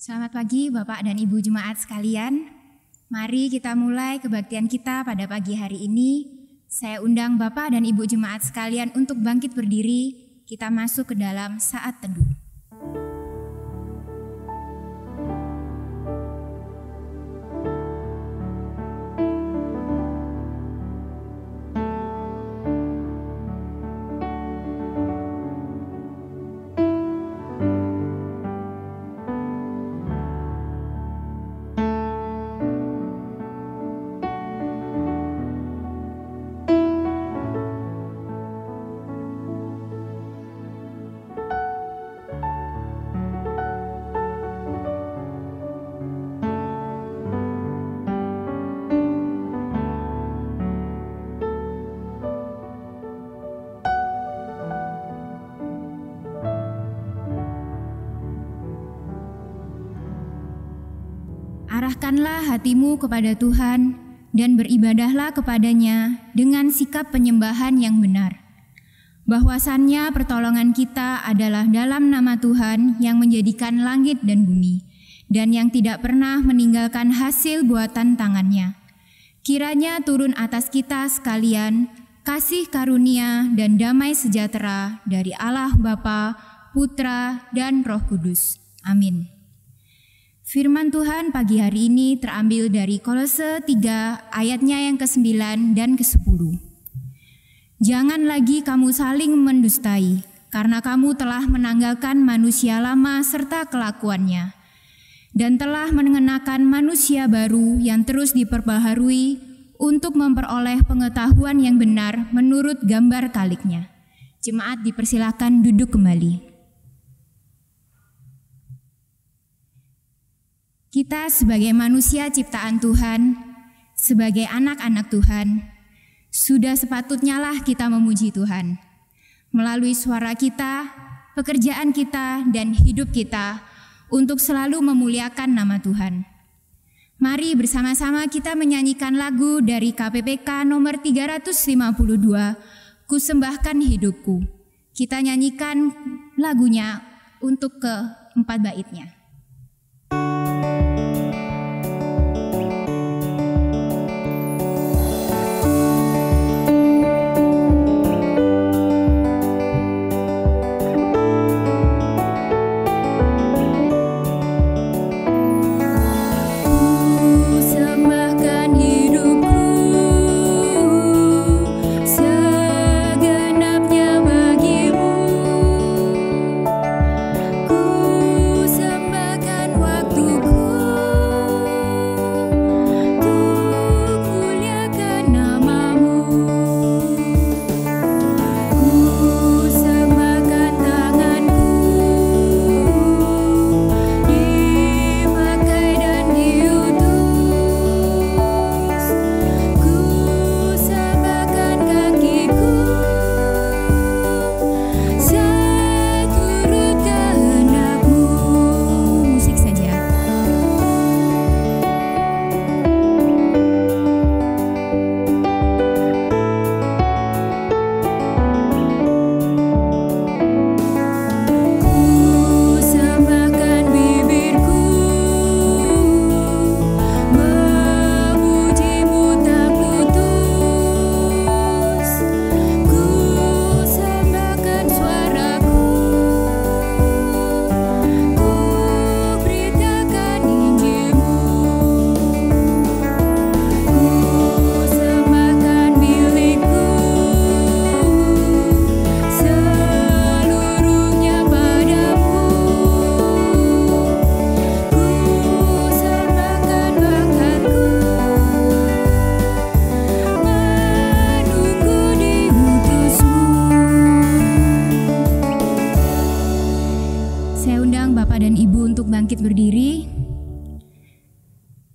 Selamat pagi Bapak dan Ibu Jemaat sekalian. Mari kita mulai kebaktian kita pada pagi hari ini. Saya undang Bapak dan Ibu Jemaat sekalian untuk bangkit berdiri. Kita masuk ke dalam saat teduh. Arahkanlah hatimu kepada Tuhan dan beribadahlah kepadanya dengan sikap penyembahan yang benar. Bahwasannya pertolongan kita adalah dalam nama Tuhan yang menjadikan langit dan bumi, dan yang tidak pernah meninggalkan hasil buatan tangannya. Kiranya turun atas kita sekalian kasih karunia dan damai sejahtera dari Allah Bapa, Putra, dan Roh Kudus. Amin. Firman Tuhan pagi hari ini terambil dari Kolose 3 ayatnya yang ke-9 dan ke-10. Jangan lagi kamu saling mendustai, karena kamu telah menanggalkan manusia lama serta kelakuannya, dan telah mengenakan manusia baru yang terus diperbaharui untuk memperoleh pengetahuan yang benar menurut gambar kaliknya. Jemaat dipersilakan duduk kembali. Kita sebagai manusia ciptaan Tuhan, sebagai anak-anak Tuhan, sudah sepatutnya lah kita memuji Tuhan. Melalui suara kita, pekerjaan kita, dan hidup kita untuk selalu memuliakan nama Tuhan. Mari bersama-sama kita menyanyikan lagu dari KPPK nomor 352, Kusembahkan Hidupku. Kita nyanyikan lagunya untuk ke-4 baitnya.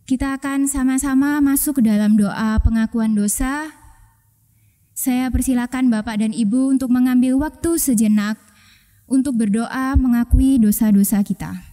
Kita akan sama-sama masuk ke dalam doa pengakuan dosa. Saya persilakan Bapak dan Ibu untuk mengambil waktu sejenak untuk berdoa mengakui dosa-dosa kita.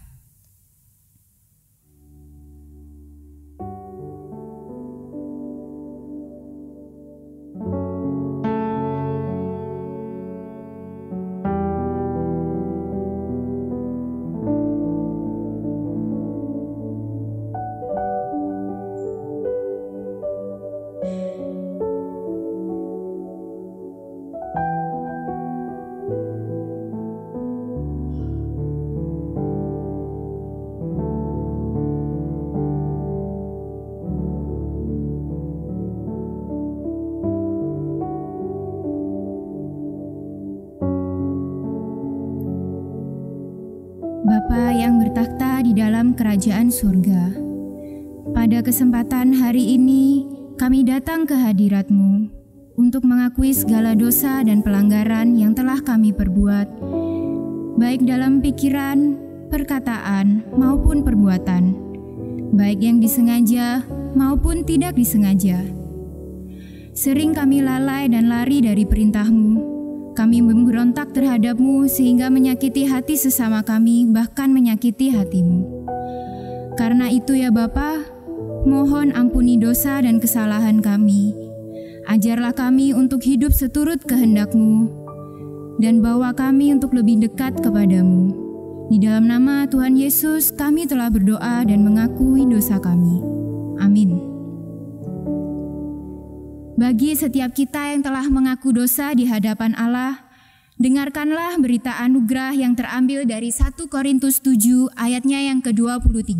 Bapa yang bertakhta di dalam kerajaan surga. Pada kesempatan hari ini, kami datang ke hadirat-Mu untuk mengakui segala dosa dan pelanggaran yang telah kami perbuat, baik dalam pikiran, perkataan, maupun perbuatan, baik yang disengaja maupun tidak disengaja. Sering kami lalai dan lari dari perintah-Mu. Kami memberontak terhadap-Mu sehingga menyakiti hati sesama kami, bahkan menyakiti hati-Mu. Karena itu ya Bapa, mohon ampuni dosa dan kesalahan kami. Ajarlah kami untuk hidup seturut kehendak-Mu, dan bawa kami untuk lebih dekat kepadamu. Di dalam nama Tuhan Yesus kami telah berdoa dan mengakui dosa kami. Amin. Bagi setiap kita yang telah mengaku dosa di hadapan Allah, dengarkanlah berita anugerah yang terambil dari 1 Korintus 7 ayatnya yang ke-23.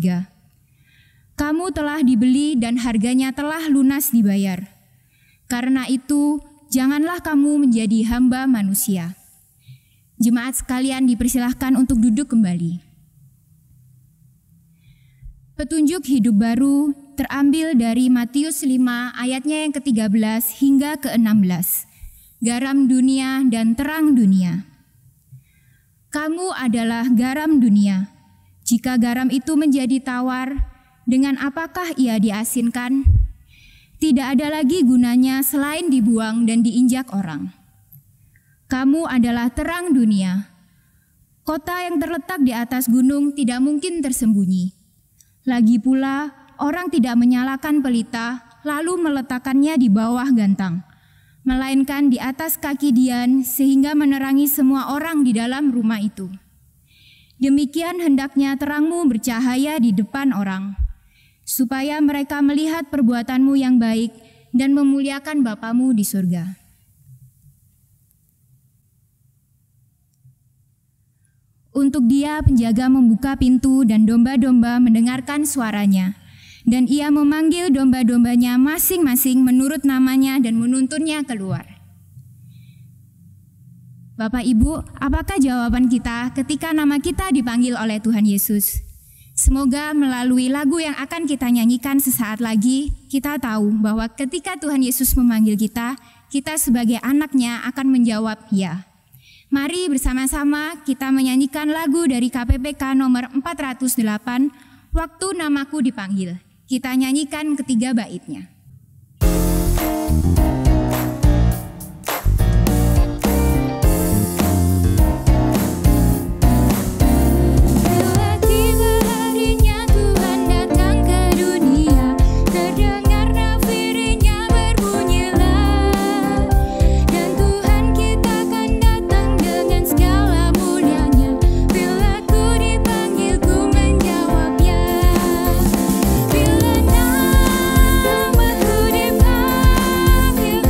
Kamu telah dibeli dan harganya telah lunas dibayar. Karena itu, janganlah kamu menjadi hamba manusia. Jemaat sekalian dipersilahkan untuk duduk kembali. Petunjuk hidup baru terambil dari Matius 5 ayatnya yang ke-13 hingga ke-16. Garam dunia dan terang dunia. Kamu adalah garam dunia. Jika garam itu menjadi tawar, dengan apakah ia diasinkan? Tidak ada lagi gunanya selain dibuang dan diinjak orang. Kamu adalah terang dunia. Kota yang terletak di atas gunung tidak mungkin tersembunyi. Lagi pula, orang tidak menyalakan pelita lalu meletakkannya di bawah gantang, melainkan di atas kaki dian sehingga menerangi semua orang di dalam rumah itu. Demikian hendaknya terangmu bercahaya di depan orang, supaya mereka melihat perbuatanmu yang baik dan memuliakan Bapamu di surga. Untuk Dia penjaga membuka pintu dan domba-domba mendengarkan suaranya. Dan Ia memanggil domba-dombanya masing-masing menurut namanya dan menuntunnya keluar. Bapak Ibu, apakah jawaban kita ketika nama kita dipanggil oleh Tuhan Yesus? Semoga melalui lagu yang akan kita nyanyikan sesaat lagi, kita tahu bahwa ketika Tuhan Yesus memanggil kita sebagai anaknya akan menjawab ya. Mari bersama-sama kita menyanyikan lagu dari KPPK nomor 408, Waktu Namaku Dipanggil. Kita nyanyikan ketiga baitnya. Bila namaku dipanggil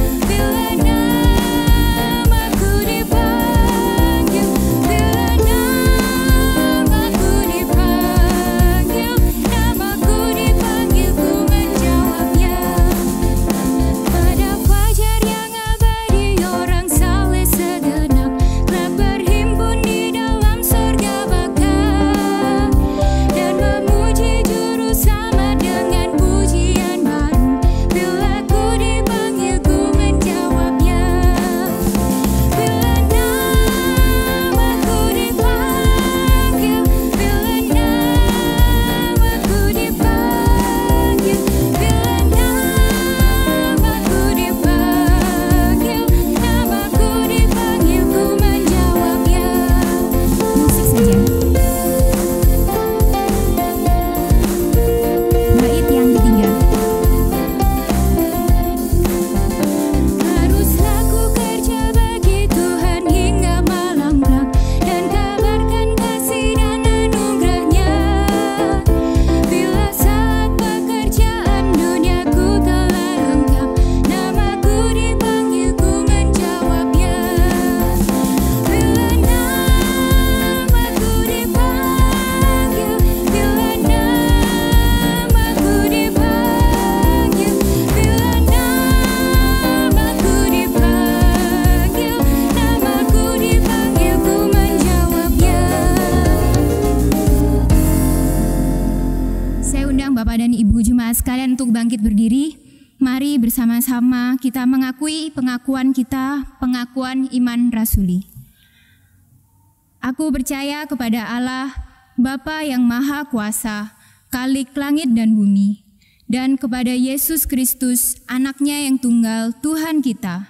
mari bersama-sama kita mengakui pengakuan iman rasuli. Aku percaya kepada Allah, Bapa yang Maha Kuasa, Khalik langit dan bumi, dan kepada Yesus Kristus, Anaknya yang tunggal, Tuhan kita,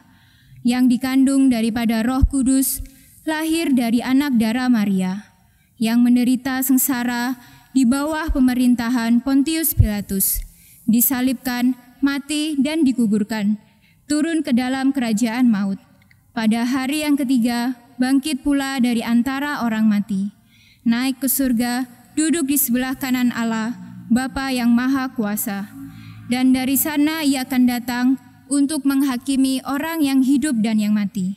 yang dikandung daripada Roh Kudus, lahir dari anak darah Maria, yang menderita sengsara di bawah pemerintahan Pontius Pilatus, disalibkan, mati, dan dikuburkan, turun ke dalam kerajaan maut. Pada hari yang ketiga, bangkit pula dari antara orang mati, naik ke surga, duduk di sebelah kanan Allah, Bapa yang Maha Kuasa. Dan dari sana Ia akan datang untuk menghakimi orang yang hidup dan yang mati.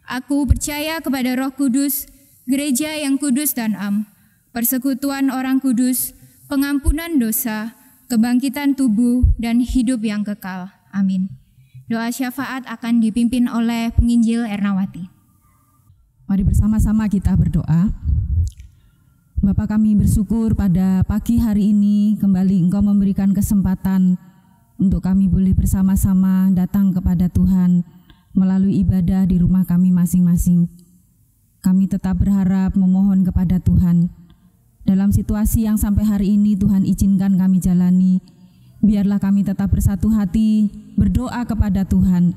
Aku percaya kepada Roh Kudus, gereja yang kudus dan am, persekutuan orang kudus, pengampunan dosa, kebangkitan tubuh, dan hidup yang kekal. Amin. Doa syafaat akan dipimpin oleh penginjil Ernawati. Mari bersama-sama kita berdoa. Bapa, kami bersyukur pada pagi hari ini kembali Engkau memberikan kesempatan untuk kami boleh bersama-sama datang kepada Tuhan melalui ibadah di rumah kami masing-masing. Kami tetap berharap memohon kepada Tuhan. Dalam situasi yang sampai hari ini Tuhan izinkan kami jalani, biarlah kami tetap bersatu hati berdoa kepada Tuhan,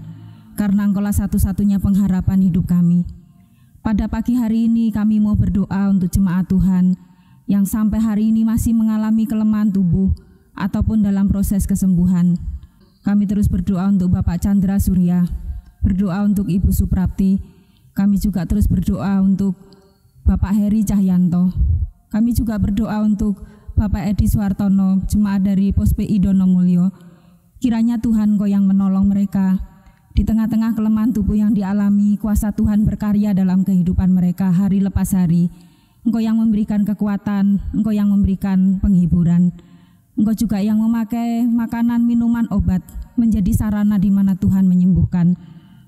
karena Engkaulah satu-satunya pengharapan hidup kami. Pada pagi hari ini kami mau berdoa untuk jemaat Tuhan yang sampai hari ini masih mengalami kelemahan tubuh ataupun dalam proses kesembuhan. Kami terus berdoa untuk Bapak Chandra Surya, berdoa untuk Ibu Suprapti. Kami juga terus berdoa untuk Bapak Heri Cahyanto. Kami juga berdoa untuk Bapak Edi Suartono, jemaat dari Pos PI Donomulyo. Kiranya Tuhan Engkau yang menolong mereka. Di tengah-tengah kelemahan tubuh yang dialami, kuasa Tuhan berkarya dalam kehidupan mereka hari lepas hari. Engkau yang memberikan kekuatan, Engkau yang memberikan penghiburan. Engkau juga yang memakai makanan, minuman, obat menjadi sarana di mana Tuhan menyembuhkan.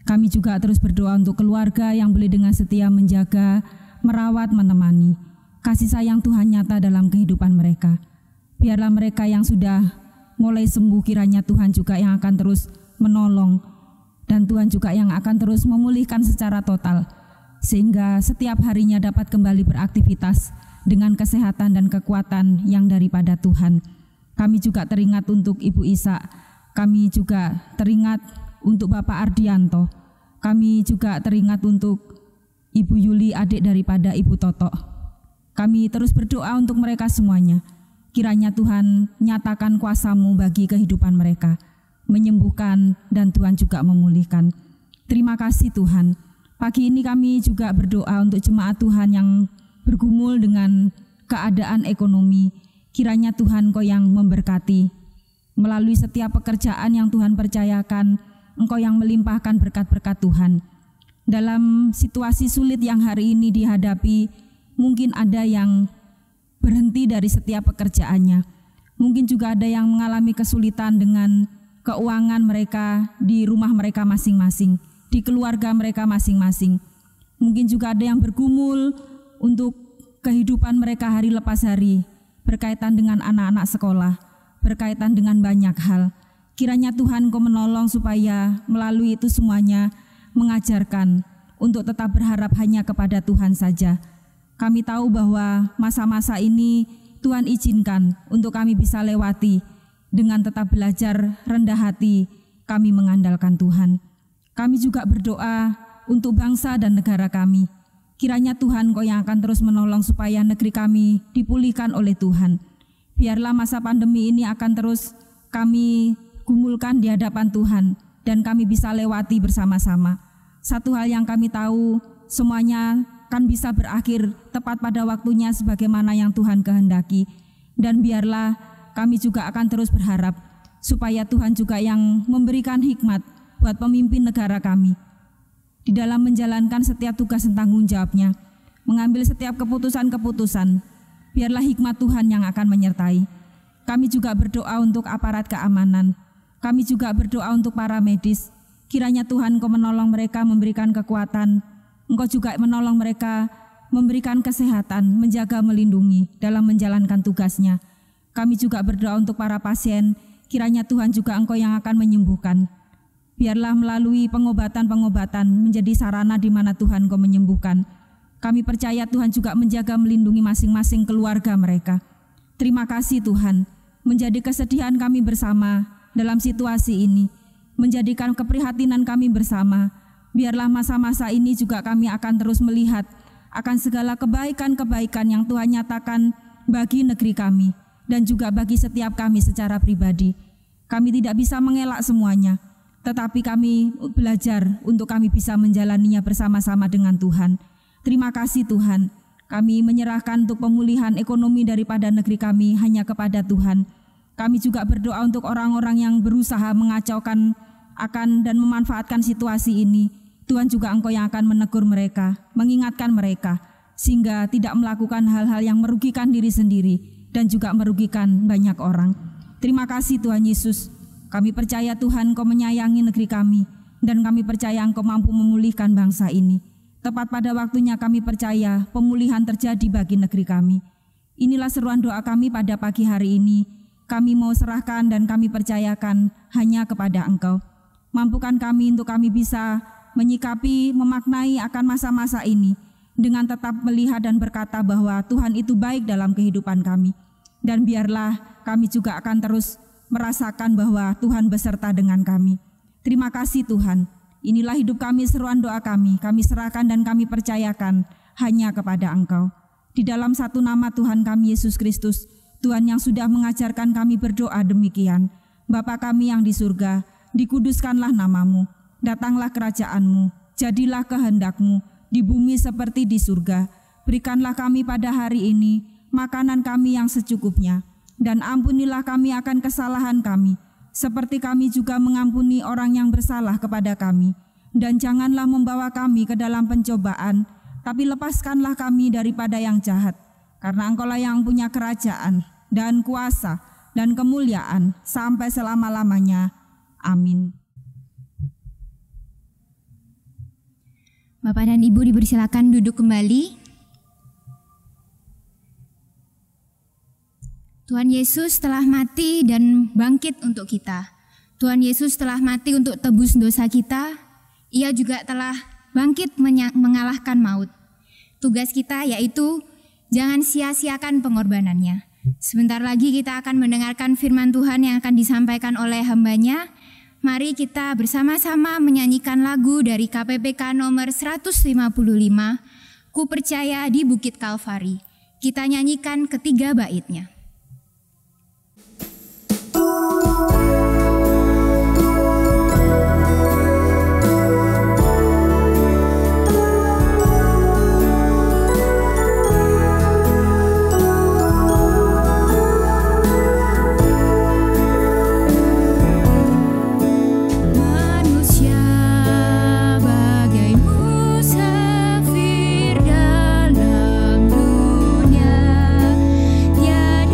Kami juga terus berdoa untuk keluarga yang boleh dengan setia menjaga, merawat, menemani. Kasih sayang Tuhan nyata dalam kehidupan mereka. Biarlah mereka yang sudah mulai sembuh, kiranya Tuhan juga yang akan terus menolong, dan Tuhan juga yang akan terus memulihkan secara total, sehingga setiap harinya dapat kembali beraktivitas dengan kesehatan dan kekuatan yang daripada Tuhan. Kami juga teringat untuk Ibu Isa, kami juga teringat untuk Bapak Ardianto, kami juga teringat untuk Ibu Yuli, adik daripada Ibu Toto. Kami terus berdoa untuk mereka semuanya. Kiranya Tuhan nyatakan kuasa-Mu bagi kehidupan mereka, menyembuhkan, dan Tuhan juga memulihkan. Terima kasih Tuhan. Pagi ini kami juga berdoa untuk jemaat Tuhan yang bergumul dengan keadaan ekonomi. Kiranya Tuhan Engkau yang memberkati. Melalui setiap pekerjaan yang Tuhan percayakan, Engkau yang melimpahkan berkat-berkat Tuhan. Dalam situasi sulit yang hari ini dihadapi, mungkin ada yang berhenti dari setiap pekerjaannya. Mungkin juga ada yang mengalami kesulitan dengan keuangan mereka di rumah mereka masing-masing, di keluarga mereka masing-masing. Mungkin juga ada yang bergumul untuk kehidupan mereka hari lepas hari, berkaitan dengan anak-anak sekolah, berkaitan dengan banyak hal. Kiranya Tuhan Engkau menolong supaya melalui itu semuanya mengajarkan untuk tetap berharap hanya kepada Tuhan saja. Kami tahu bahwa masa-masa ini Tuhan izinkan untuk kami bisa lewati dengan tetap belajar rendah hati, kami mengandalkan Tuhan. Kami juga berdoa untuk bangsa dan negara kami. Kiranya Tuhan Engkau yang akan terus menolong supaya negeri kami dipulihkan oleh Tuhan. Biarlah masa pandemi ini akan terus kami gumulkan di hadapan Tuhan dan kami bisa lewati bersama-sama. Satu hal yang kami tahu, semuanya akan bisa berakhir tepat pada waktunya sebagaimana yang Tuhan kehendaki. Dan biarlah kami juga akan terus berharap supaya Tuhan juga yang memberikan hikmat buat pemimpin negara kami di dalam menjalankan setiap tugas dan tanggung jawabnya, mengambil setiap keputusan-keputusan. Biarlah hikmat Tuhan yang akan menyertai. Kami juga berdoa untuk aparat keamanan. Kami juga berdoa untuk para medis. Kiranya Tuhan Engkau menolong mereka, memberikan kekuatan. Engkau juga menolong mereka, memberikan kesehatan, menjaga, melindungi dalam menjalankan tugasnya. Kami juga berdoa untuk para pasien. kiranya Tuhan juga Engkau yang akan menyembuhkan. Biarlah melalui pengobatan-pengobatan menjadi sarana di mana Tuhan Engkau menyembuhkan. Kami percaya Tuhan juga menjaga melindungi masing-masing keluarga mereka. Terima kasih Tuhan, menjadi kesedihan kami bersama dalam situasi ini, menjadikan keprihatinan kami bersama. Biarlah masa-masa ini juga kami akan terus melihat akan segala kebaikan-kebaikan yang Tuhan nyatakan bagi negeri kami dan juga bagi setiap kami secara pribadi. Kami tidak bisa mengelak semuanya, tetapi kami belajar untuk kami bisa menjalaninya bersama-sama dengan Tuhan. Terima kasih Tuhan, kami menyerahkan untuk pemulihan ekonomi daripada negeri kami hanya kepada Tuhan. Kami juga berdoa untuk orang-orang yang berusaha mengacaukan akan dan memanfaatkan situasi ini. Tuhan juga Engkau yang akan menegur mereka, mengingatkan mereka, sehingga tidak melakukan hal-hal yang merugikan diri sendiri dan juga merugikan banyak orang. Terima kasih Tuhan Yesus. Kami percaya Tuhan Engkau menyayangi negeri kami, dan kami percaya Engkau mampu memulihkan bangsa ini. Tepat pada waktunya kami percaya pemulihan terjadi bagi negeri kami. Inilah seruan doa kami pada pagi hari ini. Kami mau serahkan dan kami percayakan hanya kepada Engkau. Mampukan kami untuk kami bisa menyikapi, memaknai akan masa-masa ini dengan tetap melihat dan berkata bahwa Tuhan itu baik dalam kehidupan kami. Dan biarlah kami juga akan terus merasakan bahwa Tuhan beserta dengan kami. Terima kasih Tuhan. Inilah hidup kami, seruan doa kami serahkan dan kami percayakan hanya kepada Engkau. Di dalam satu nama Tuhan kami Yesus Kristus, Tuhan yang sudah mengajarkan kami berdoa demikian. Bapa kami yang di surga, dikuduskanlah namamu. Datanglah kerajaan-Mu, jadilah kehendak-Mu di bumi seperti di surga. Berikanlah kami pada hari ini makanan kami yang secukupnya, dan ampunilah kami akan kesalahan kami, seperti kami juga mengampuni orang yang bersalah kepada kami. Dan janganlah membawa kami ke dalam pencobaan, tapi lepaskanlah kami daripada yang jahat. Karena Engkau-lah yang punya kerajaan, dan kuasa, dan kemuliaan, sampai selama-lamanya. Amin. Bapak dan Ibu dipersilakan duduk kembali. Tuhan Yesus telah mati dan bangkit untuk kita. Tuhan Yesus telah mati untuk tebus dosa kita. Ia juga telah bangkit mengalahkan maut. Tugas kita yaitu jangan sia-siakan pengorbanannya. Sebentar lagi kita akan mendengarkan firman Tuhan yang akan disampaikan oleh hamba-Nya. Mari kita bersama-sama menyanyikan lagu dari KPPK nomor 155, Ku Percaya di Bukit Kalvari. Kita nyanyikan ketiga baitnya. Musafir dalam dunia, tiada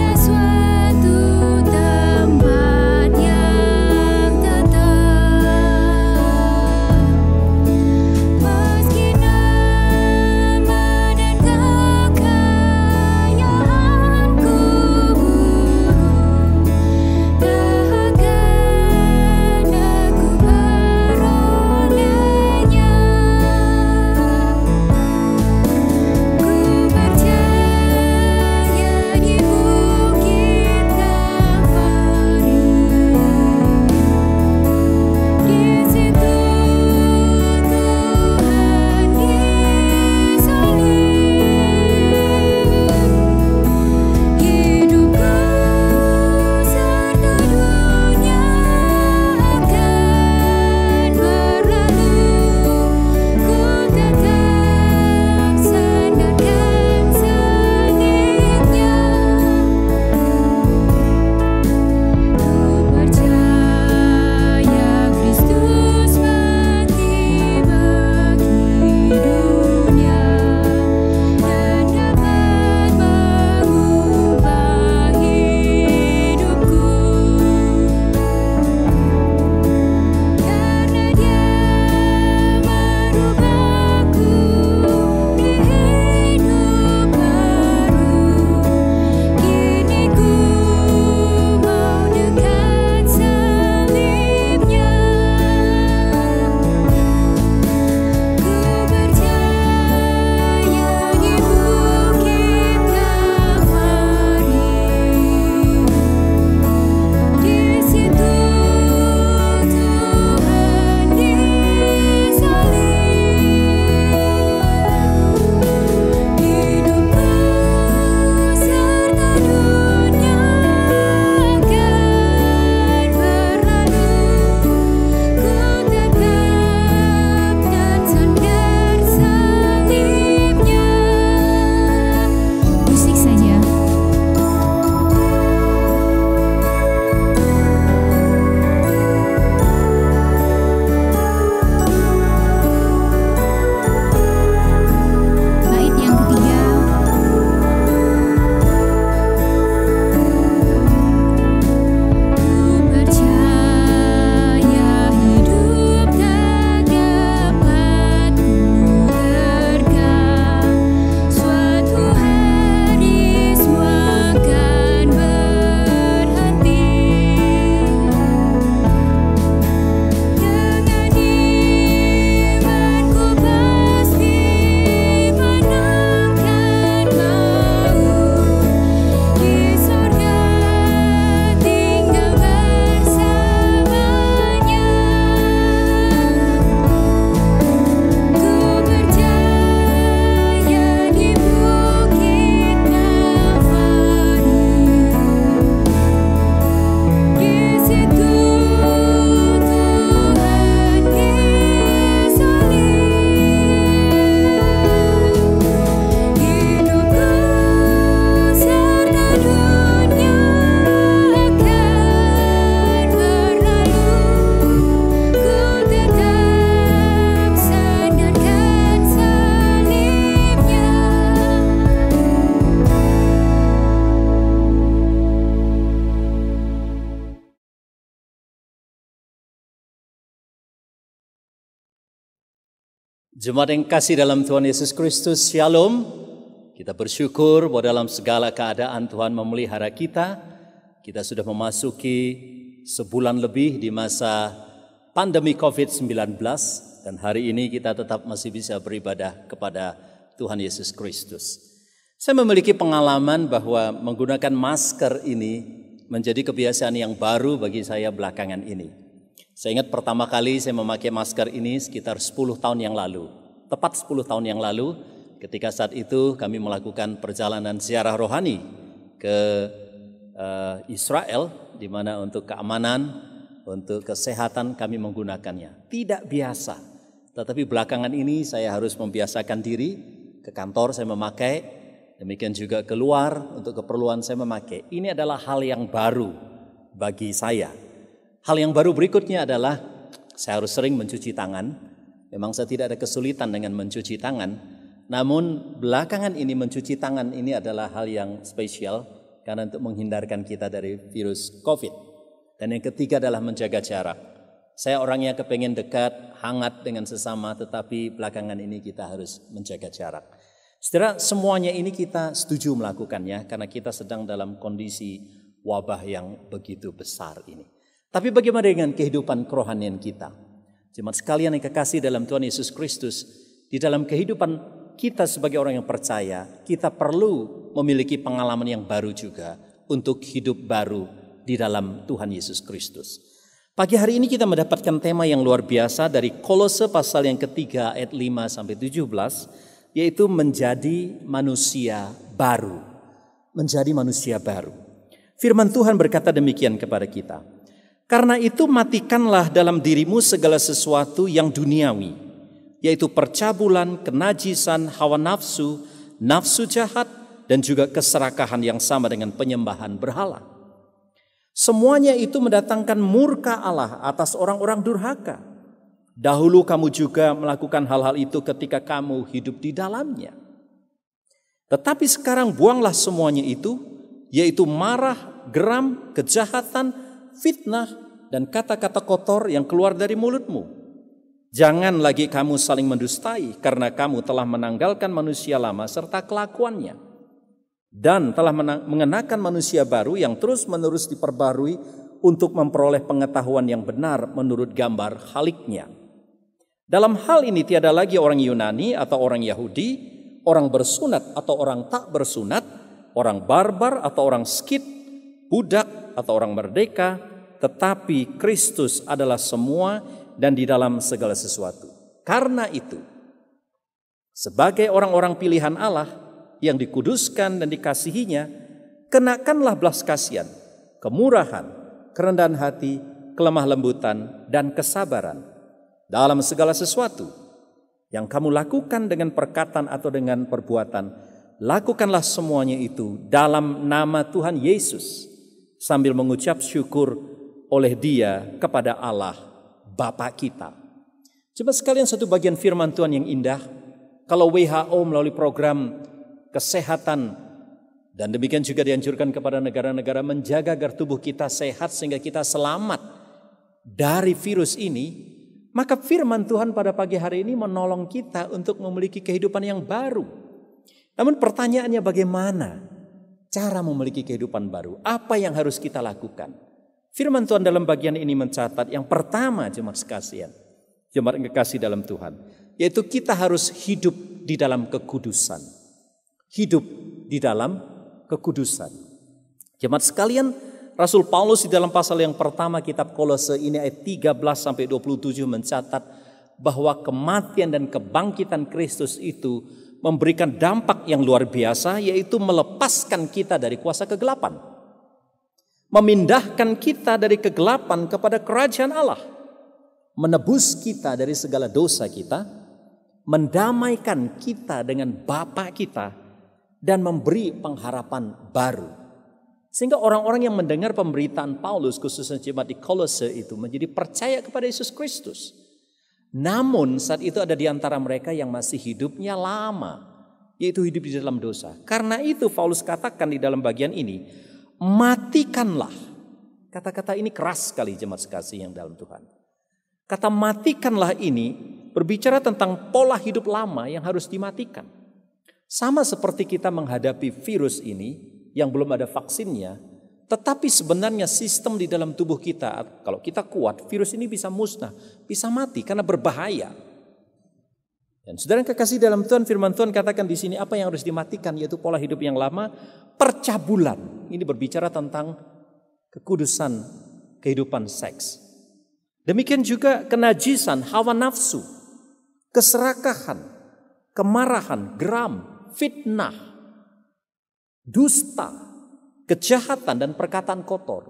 Jemaat yang kasih dalam Tuhan Yesus Kristus, Shalom. Kita bersyukur bahwa dalam segala keadaan Tuhan memelihara kita. Kita sudah memasuki sebulan lebih di masa pandemi COVID-19 dan hari ini kita tetap masih bisa beribadah kepada Tuhan Yesus Kristus. Saya memiliki pengalaman bahwa menggunakan masker ini menjadi kebiasaan yang baru bagi saya belakangan ini. Saya ingat pertama kali saya memakai masker ini sekitar 10 tahun yang lalu. Tepat 10 tahun yang lalu, ketika saat itu kami melakukan perjalanan ziarah rohani ke Israel, di mana untuk keamanan, untuk kesehatan kami menggunakannya. Tidak biasa, tetapi belakangan ini saya harus membiasakan diri. Ke kantor saya memakai, demikian juga keluar untuk keperluan saya memakai. Ini adalah hal yang baru bagi saya. Hal yang baru berikutnya adalah saya harus sering mencuci tangan. Memang saya tidak ada kesulitan dengan mencuci tangan. Namun belakangan ini mencuci tangan ini adalah hal yang spesial karena untuk menghindarkan kita dari virus COVID. Dan yang ketiga adalah menjaga jarak. Saya orangnya kepengen dekat, hangat dengan sesama, tetapi belakangan ini kita harus menjaga jarak. Saudara, semuanya ini kita setuju melakukannya karena kita sedang dalam kondisi wabah yang begitu besar ini. Tapi bagaimana dengan kehidupan kerohanian kita? Jemaat sekalian yang kekasih dalam Tuhan Yesus Kristus, di dalam kehidupan kita sebagai orang yang percaya, kita perlu memiliki pengalaman yang baru juga untuk hidup baru di dalam Tuhan Yesus Kristus. Pagi hari ini kita mendapatkan tema yang luar biasa dari Kolose pasal yang ketiga ayat 5-17, yaitu menjadi manusia baru. Menjadi manusia baru. Firman Tuhan berkata demikian kepada kita. Karena itu matikanlah dalam dirimu segala sesuatu yang duniawi, yaitu percabulan, kenajisan, hawa nafsu, nafsu jahat, dan juga keserakahan yang sama dengan penyembahan berhala. Semuanya itu mendatangkan murka Allah atas orang-orang durhaka. Dahulu kamu juga melakukan hal-hal itu ketika kamu hidup di dalamnya. Tetapi sekarang buanglah semuanya itu, yaitu marah, geram, kejahatan, fitnah, dan kata-kata kotor yang keluar dari mulutmu. Jangan lagi kamu saling mendustai, karena kamu telah menanggalkan manusia lama serta kelakuannya, dan telah mengenakan manusia baru yang terus-menerus diperbarui untuk memperoleh pengetahuan yang benar menurut gambar Khaliknya. Dalam hal ini tiada lagi orang Yunani atau orang Yahudi, orang bersunat atau orang tak bersunat, orang barbar atau orang Skit, budak atau orang merdeka, tetapi Kristus adalah semua dan di dalam segala sesuatu. Karena itu, sebagai orang-orang pilihan Allah yang dikuduskan dan dikasihinya, kenakanlah belas kasihan, kemurahan, kerendahan hati, kelemah lembutan, dan kesabaran dalam segala sesuatu. Yang kamu lakukan dengan perkataan atau dengan perbuatan, lakukanlah semuanya itu dalam nama Tuhan Yesus, sambil mengucap syukur oleh Dia kepada Allah Bapa kita. Coba sekalian satu bagian firman Tuhan yang indah. Kalau WHO melalui program kesehatan dan demikian juga dianjurkan kepada negara-negara menjaga agar tubuh kita sehat sehingga kita selamat dari virus ini, maka firman Tuhan pada pagi hari ini menolong kita untuk memiliki kehidupan yang baru. Namun pertanyaannya, bagaimana cara memiliki kehidupan baru? Apa yang harus kita lakukan? Firman Tuhan dalam bagian ini mencatat yang pertama, jemaat sekalian, jemaat yang kekasih dalam Tuhan, yaitu kita harus hidup di dalam kekudusan. Hidup di dalam kekudusan. Jemaat sekalian, Rasul Paulus di dalam pasal yang pertama kitab Kolose ini ayat 13-27 mencatat bahwa kematian dan kebangkitan Kristus itu memberikan dampak yang luar biasa, yaitu melepaskan kita dari kuasa kegelapan. Memindahkan kita dari kegelapan kepada kerajaan Allah, menebus kita dari segala dosa kita, mendamaikan kita dengan Bapa kita, dan memberi pengharapan baru. Sehingga orang-orang yang mendengar pemberitaan Paulus, khususnya jemaat di Kolose itu, menjadi percaya kepada Yesus Kristus. Namun saat itu ada di antara mereka yang masih hidupnya lama, yaitu hidup di dalam dosa. Karena itu Paulus katakan di dalam bagian ini, matikanlah. Kata-kata ini keras sekali jemaat sekasih yang dalam Tuhan. Kata matikanlah ini berbicara tentang pola hidup lama yang harus dimatikan. Sama seperti kita menghadapi virus ini yang belum ada vaksinnya, tetapi sebenarnya sistem di dalam tubuh kita, kalau kita kuat, virus ini bisa musnah, bisa mati karena berbahaya. Dan saudara yang kekasih dalam Tuhan, firman Tuhan katakan di sini apa yang harus dimatikan, yaitu pola hidup yang lama, percabulan. Ini berbicara tentang kekudusan kehidupan seks. Demikian juga kenajisan, hawa nafsu, keserakahan, kemarahan, geram, fitnah, dusta, kejahatan dan perkataan kotor.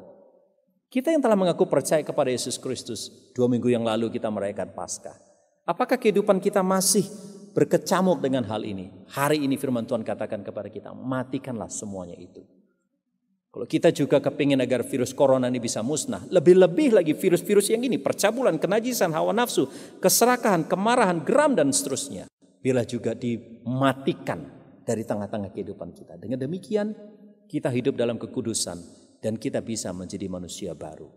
Kita yang telah mengaku percaya kepada Yesus Kristus, 2 minggu yang lalu kita merayakan Paskah. Apakah kehidupan kita masih berkecamuk dengan hal ini? Hari ini firman Tuhan katakan kepada kita, matikanlah semuanya itu. Kalau kita juga kepingin agar virus corona ini bisa musnah, lebih-lebih lagi virus-virus yang ini, percabulan, kenajisan, hawa nafsu, keserakahan, kemarahan, geram dan seterusnya, bila juga dimatikan dari tengah-tengah kehidupan kita. Dengan demikian kita hidup dalam kekudusan dan kita bisa menjadi manusia baru.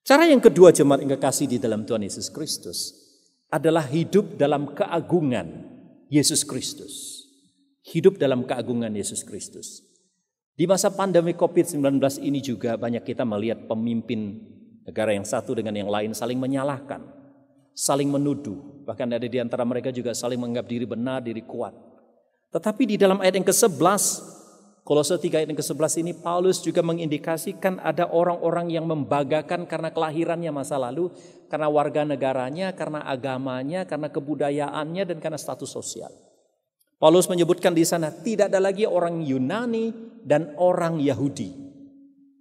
Cara yang kedua jemaat yang kekasih di dalam Tuhan Yesus Kristus adalah hidup dalam keagungan Yesus Kristus. Hidup dalam keagungan Yesus Kristus. Di masa pandemi COVID-19 ini juga banyak kita melihat pemimpin negara yang satu dengan yang lain saling menyalahkan, saling menuduh. Bahkan ada di antara mereka juga saling menganggap diri benar, diri kuat. Tetapi di dalam ayat yang ke-11, Kolose 3 ayat yang ke-11 ini Paulus juga mengindikasikan ada orang-orang yang membanggakan karena kelahirannya masa lalu, karena warga negaranya, karena agamanya, karena kebudayaannya dan karena status sosial. Paulus menyebutkan di sana tidak ada lagi orang Yunani dan orang Yahudi.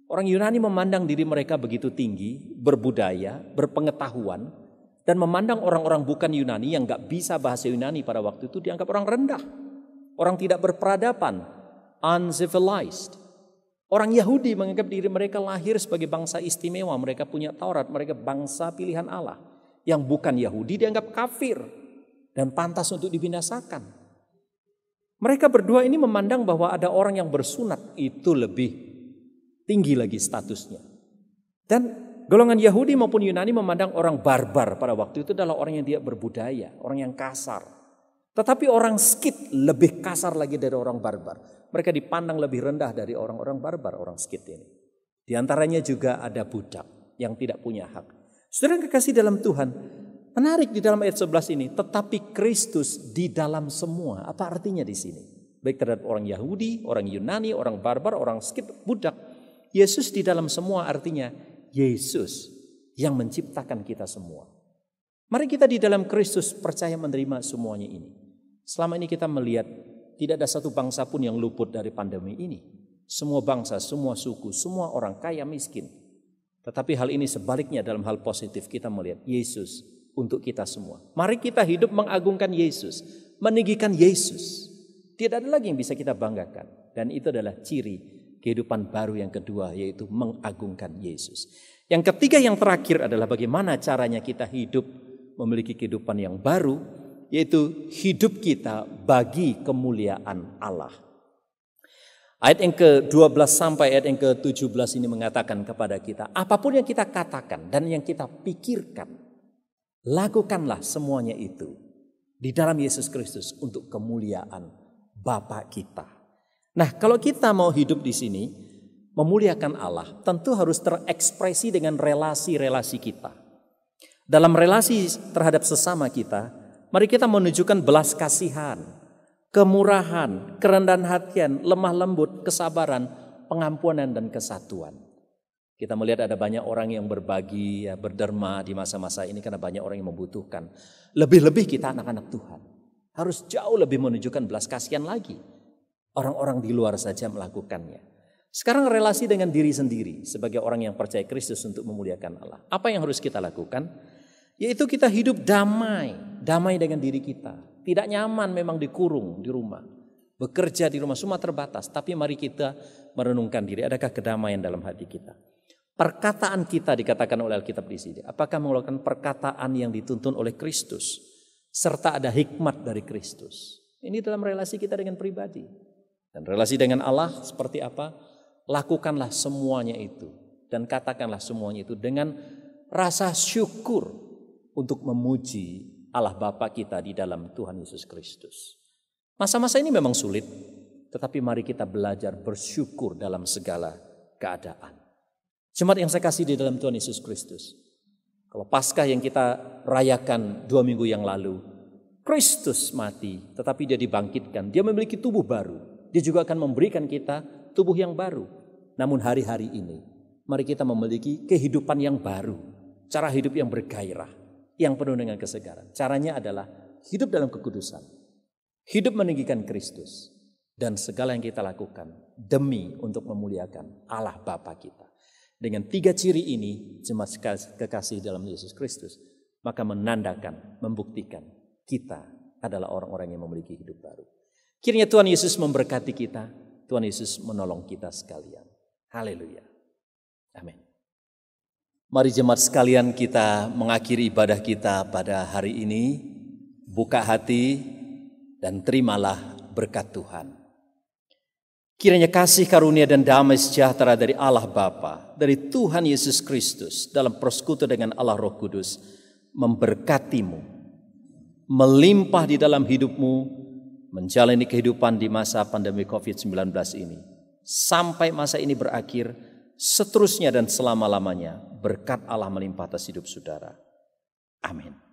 Orang Yunani memandang diri mereka begitu tinggi, berbudaya, berpengetahuan, dan memandang orang-orang bukan Yunani yang gak bisa bahasa Yunani pada waktu itu dianggap orang rendah, orang tidak berperadaban, uncivilized. Orang Yahudi menganggap diri mereka lahir sebagai bangsa istimewa. Mereka punya Taurat, mereka bangsa pilihan Allah. Yang bukan Yahudi dianggap kafir dan pantas untuk dibinasakan. Mereka berdua ini memandang bahwa ada orang yang bersunat itu lebih tinggi lagi statusnya. Dan golongan Yahudi maupun Yunani memandang orang barbar pada waktu itu adalah orang yang tidak berbudaya, orang yang kasar. Tetapi orang Skit lebih kasar lagi dari orang barbar. Mereka dipandang lebih rendah dari orang-orang barbar, orang Skit ini. Di antaranya juga ada budak yang tidak punya hak. Saudara yang kekasih dalam Tuhan, menarik di dalam ayat 11 ini, tetapi Kristus di dalam semua. Apa artinya di sini? Baik terhadap orang Yahudi, orang Yunani, orang barbar, orang Skit, budak. Yesus di dalam semua artinya Yesus yang menciptakan kita semua. Mari kita di dalam Kristus percaya menerima semuanya ini. Selama ini kita melihat tidak ada satu bangsa pun yang luput dari pandemi ini. Semua bangsa, semua suku, semua orang kaya miskin. Tetapi hal ini sebaliknya dalam hal positif kita melihat Yesus untuk kita semua. Mari kita hidup mengagungkan Yesus, meninggikan Yesus. Tidak ada lagi yang bisa kita banggakan. Dan itu adalah ciri kehidupan baru yang kedua, yaitu mengagungkan Yesus. Yang ketiga yang terakhir adalah bagaimana caranya kita hidup memiliki kehidupan yang baru, yaitu hidup kita bagi kemuliaan Allah. Ayat yang ke-12 sampai ayat yang ke-17 ini mengatakan kepada kita, apapun yang kita katakan dan yang kita pikirkan, lakukanlah semuanya itu di dalam Yesus Kristus untuk kemuliaan Bapa kita. Nah, kalau kita mau hidup di sini, memuliakan Allah, tentu harus terekspresi dengan relasi-relasi kita. Dalam relasi terhadap sesama kita, mari kita menunjukkan belas kasihan, kemurahan, kerendahan hatian, lemah lembut, kesabaran, pengampunan dan kesatuan. Kita melihat ada banyak orang yang berbagi, berderma di masa-masa ini karena banyak orang yang membutuhkan. Lebih-lebih kita anak-anak Tuhan harus jauh lebih menunjukkan belas kasihan lagi. Orang-orang di luar saja melakukannya. Sekarang relasi dengan diri sendiri sebagai orang yang percaya Kristus untuk memuliakan Allah. Apa yang harus kita lakukan? Yaitu kita hidup damai dengan diri kita. Tidak nyaman memang dikurung di rumah, bekerja di rumah, semua terbatas. Tapi mari kita merenungkan diri, adakah kedamaian dalam hati kita? Perkataan kita dikatakan oleh Alkitab di sini. Apakah melakukan perkataan yang dituntun oleh Kristus, serta ada hikmat dari Kristus? Ini dalam relasi kita dengan pribadi. Dan relasi dengan Allah seperti apa? Lakukanlah semuanya itu dan katakanlah semuanya itu dengan rasa syukur untuk memuji Allah Bapa kita di dalam Tuhan Yesus Kristus. Masa-masa ini memang sulit, tetapi mari kita belajar bersyukur dalam segala keadaan. Jemaat yang saya kasih di dalam Tuhan Yesus Kristus, kalau Paskah yang kita rayakan 2 minggu yang lalu, Kristus mati, tetapi dia dibangkitkan. Dia memiliki tubuh baru. Dia juga akan memberikan kita tubuh yang baru. Namun hari-hari ini, mari kita memiliki kehidupan yang baru. Cara hidup yang bergairah, yang penuh dengan kesegaran. Caranya adalah hidup dalam kekudusan. Hidup meninggikan Kristus. Dan segala yang kita lakukan demi untuk memuliakan Allah Bapa kita. Dengan 3 ciri ini, jemaat kekasih dalam Yesus Kristus, maka menandakan, membuktikan kita adalah orang-orang yang memiliki hidup baru. Kiranya Tuhan Yesus memberkati kita, Tuhan Yesus menolong kita sekalian. Haleluya. Amin. Mari jemaat sekalian kita mengakhiri ibadah kita pada hari ini. Buka hati dan terimalah berkat Tuhan. Kiranya kasih karunia dan damai sejahtera dari Allah Bapa, dari Tuhan Yesus Kristus dalam persekutuan dengan Allah Roh Kudus memberkatimu, melimpah di dalam hidupmu, menjalani kehidupan di masa pandemi COVID-19 ini. Sampai masa ini berakhir, seterusnya dan selama-lamanya berkat Allah melimpah atas hidup saudara. Amin.